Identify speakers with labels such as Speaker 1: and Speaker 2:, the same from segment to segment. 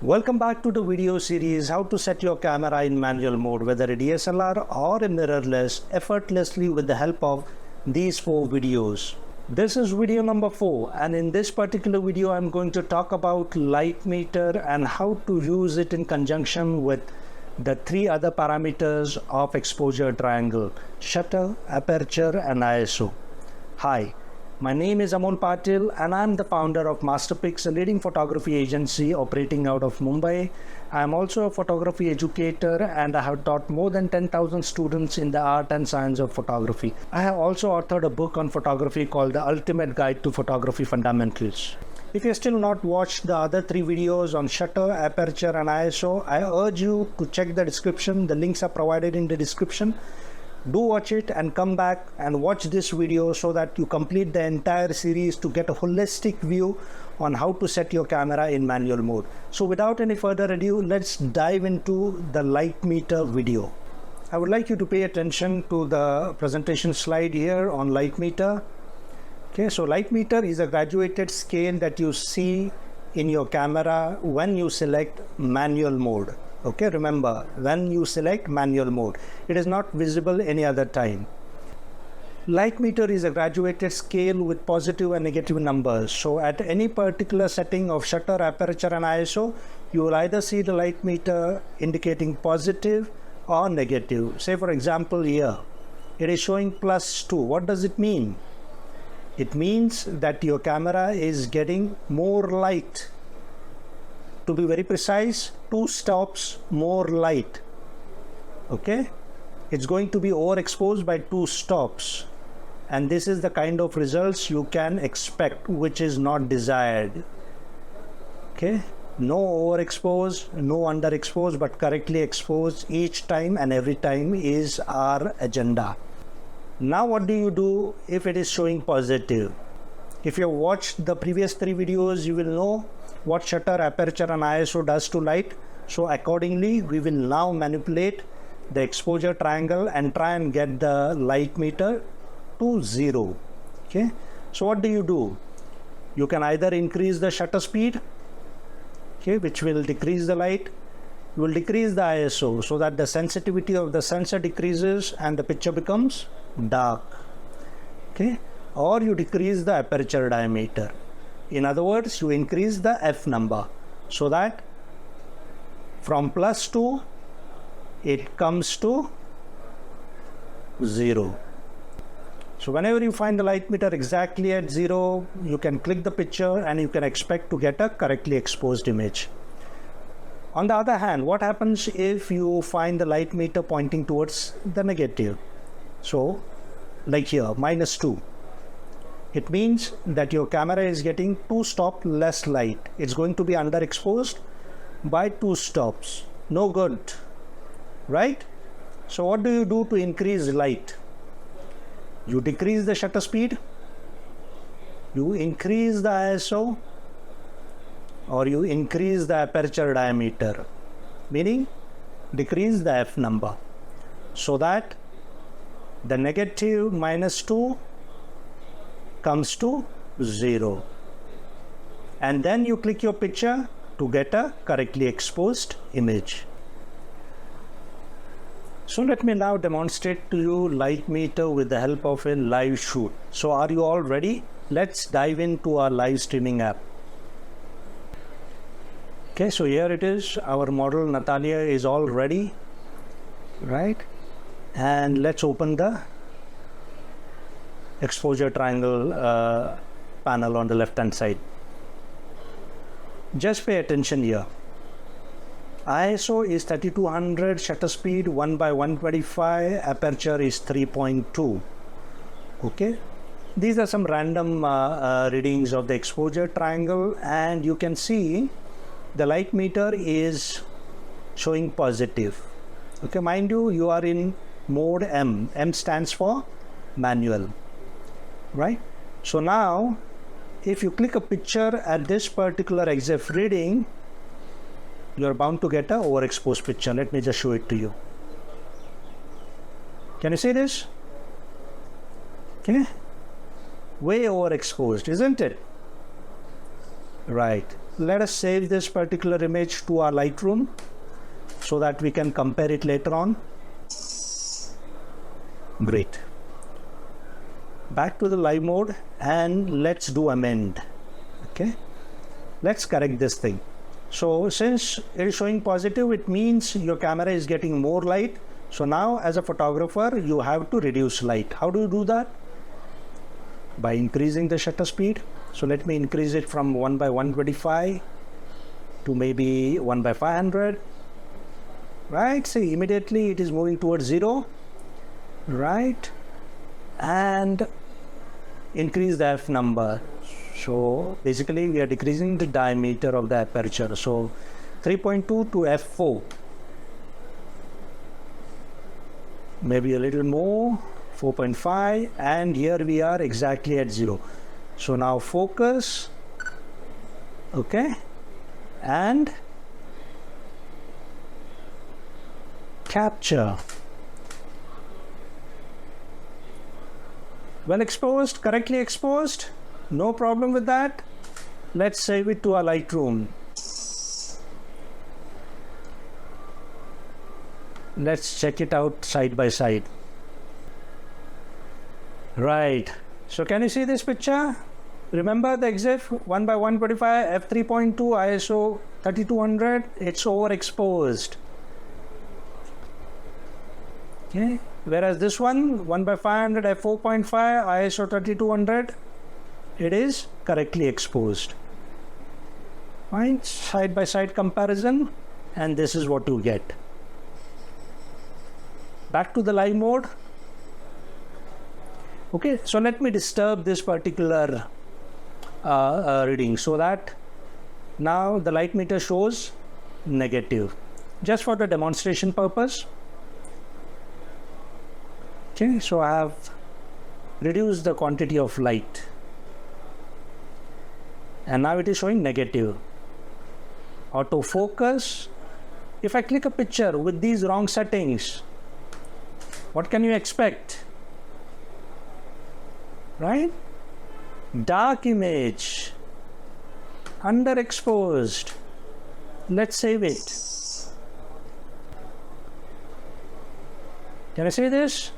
Speaker 1: Welcome back to the video series how to set your camera in manual mode, whether a DSLR or a mirrorless, effortlessly with the help of these 4 videos. This is video number 4, and in this particular video I'm going to talk about light meter and how to use it in conjunction with the 3 other parameters of exposure triangle: shutter, aperture and ISO. Hi. My name is Amol Patil and I am the founder of Masterpics, a leading photography agency operating out of Mumbai. I am also a photography educator and I have taught more than 10,000 students in the art and science of photography. I have also authored a book on photography called The Ultimate Guide to Photography Fundamentals. If you have still not watched the other 3 videos on shutter, aperture and ISO, I urge you to check the description. The links are provided in the description. Do watch it and come back and watch this video so that you complete the entire series to get a holistic view on how to set your camera in manual mode. So without any further ado, let's dive into the light meter video. I would like you to pay attention to the presentation slide here on light meter. Okay, so light meter is a graduated scale that you see in your camera when you select manual mode. Okay, remember, when you select manual mode, it is not visible any other time. Light meter is a graduated scale with positive and negative numbers. So at any particular setting of shutter, aperture and ISO, you will either see the light meter indicating positive or negative. Say for example here, it is showing +2. What does it mean? It means that your camera is getting more light. To be very precise, 2 stops more light. Okay, it's going to be overexposed by 2 stops, and this is the kind of results you can expect, which is not desired. Okay, no overexposed, no underexposed, but correctly exposed each time and every time is our agenda. Now what do you do if it is showing positive? If you have watched the previous 3 videos, you will know what shutter, aperture and ISO does to light. So accordingly, we will now manipulate the exposure triangle and try and get the light meter to 0. Okay, so what do? You can either increase the shutter speed, okay, which will decrease the light. You will decrease the ISO so that the sensitivity of the sensor decreases and the picture becomes dark. Okay, or you decrease the aperture diameter. In other words, you increase the f number so that from +2 it comes to 0. So whenever you find the light meter exactly at 0, you can click the picture and you can expect to get a correctly exposed image. On the other hand, what happens if you find the light meter pointing towards the negative? So like here, -2. It means that your camera is getting 2 stops less light. It's going to be underexposed by 2 stops. No good, right? So what do you do to increase light? You decrease the shutter speed, you increase the ISO, or you increase the aperture diameter, meaning decrease the f number, so that the negative -2 comes to 0, and then you click your picture to get a correctly exposed image. So let me now demonstrate to you light meter with the help of a live shoot. So are you all ready? Let's dive into our live streaming app. Okay, so here it is. Our model Natalia is all ready, right? And let's open the exposure triangle panel on the left hand side. Just pay attention here. ISO is 3200, shutter speed 1/125, aperture is 3.2. Okay, these are some random readings of the exposure triangle, and you can see the light meter is showing positive. Okay, mind you, you are in mode M. M stands for manual. Right? So now if you click a picture at this particular EXIF reading, you're bound to get an overexposed picture. Let me just show it to you. Can you see this? Okay, way overexposed, isn't it? Right. let us save this particular image to our Lightroom so that we can compare it later on. Great. Back to the live mode and let's do amend. Okay, let's correct this thing. So since it is showing positive, it means your camera is getting more light. So now as a photographer, you have to reduce light. How do you do that? By increasing the shutter speed. So let me increase it from 1/125 to maybe 1/500. Right, see, immediately it is moving towards 0. Right, and increase the f number. So basically we are decreasing the diameter of the aperture. So 3.2 to f4, maybe a little more, 4.5, and here we are exactly at 0. So now focus, okay, and capture. Well exposed, correctly exposed, no problem with that. Let's save it to our Lightroom. Let's check it out side by side. Right, so can you see this picture? Remember the EXIF 1/125 f3.2 ISO 3200, it's overexposed. Okay, whereas this one 1/500 f4.5 ISO 3200, it is correctly exposed. Fine, side by side comparison, and this is what you get. Back to the live mode. Okay, so let me disturb this particular reading so that now the light meter shows negative, just for the demonstration purpose. Okay, so I have reduced the quantity of light and now it is showing negative. Autofocus. If I click a picture with these wrong settings, what can you expect? Right? Dark image, underexposed. Let's save it. Can I say this?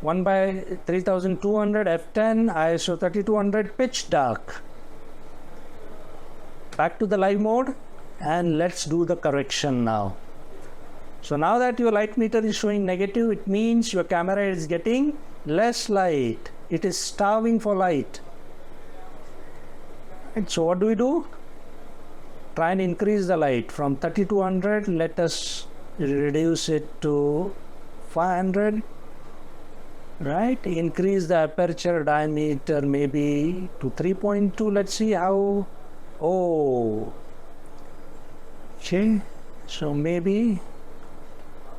Speaker 1: 1/3200 f10 ISO 3200 pitch dark. Back to the live mode and let's do the correction now. So now that your light meter is showing negative, it means your camera is getting less light. It is starving for light. And so what do? Try and increase the light from 3200. Let us reduce it to 500. Right, increase the aperture diameter maybe to 3.2. Let's see how. Oh, okay, so maybe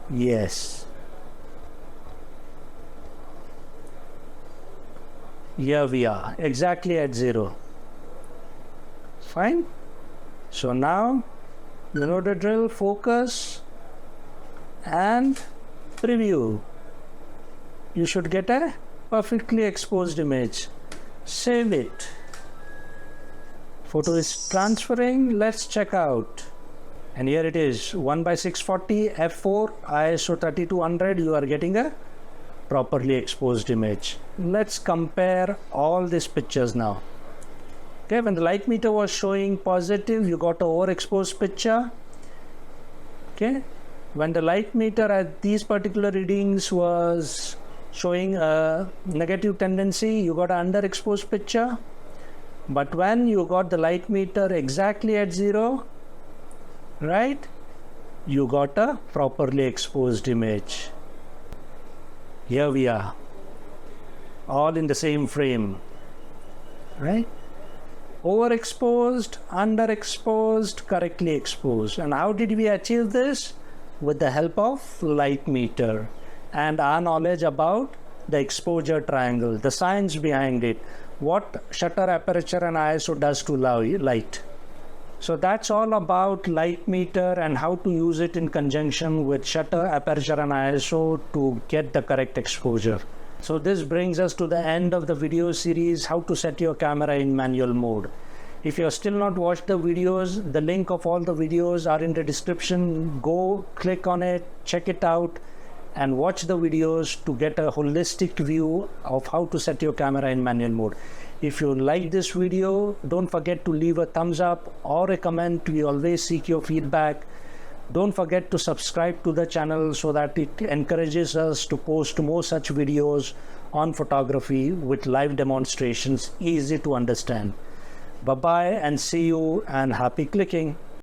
Speaker 1: yes. Here we are exactly at 0. Fine. So now you know the drill. Focus and preview. You should get a perfectly exposed image. Save it. Photo is transferring. Let's check out. And here it is, 1/640 f4 ISO 3200. You are getting a properly exposed image. Let's compare all these pictures now. Okay, when the light meter was showing positive, you got an overexposed picture. Okay, when the light meter at these particular readings was showing a negative tendency, you got an underexposed picture. But when you got the light meter exactly at 0, right, you got a properly exposed image. Here we are, all in the same frame, right? Overexposed, underexposed, correctly exposed. And how did we achieve this? With the help of light meter and our knowledge about the exposure triangle, the science behind it, what shutter, aperture and ISO does to light. So that's all about light meter and how to use it in conjunction with shutter, aperture and ISO to get the correct exposure. So this brings us to the end of the video series, how to set your camera in manual mode. If you have still not watched the videos, the link of all the videos are in the description. Go click on it, check it out, and watch the videos to get a holistic view of how to set your camera in manual mode. If you like this video, don't forget to leave a thumbs up or a comment. We always seek your feedback. Don't forget to subscribe to the channel so that it encourages us to post more such videos on photography with live demonstrations, easy to understand. Bye-bye and see you, and happy clicking.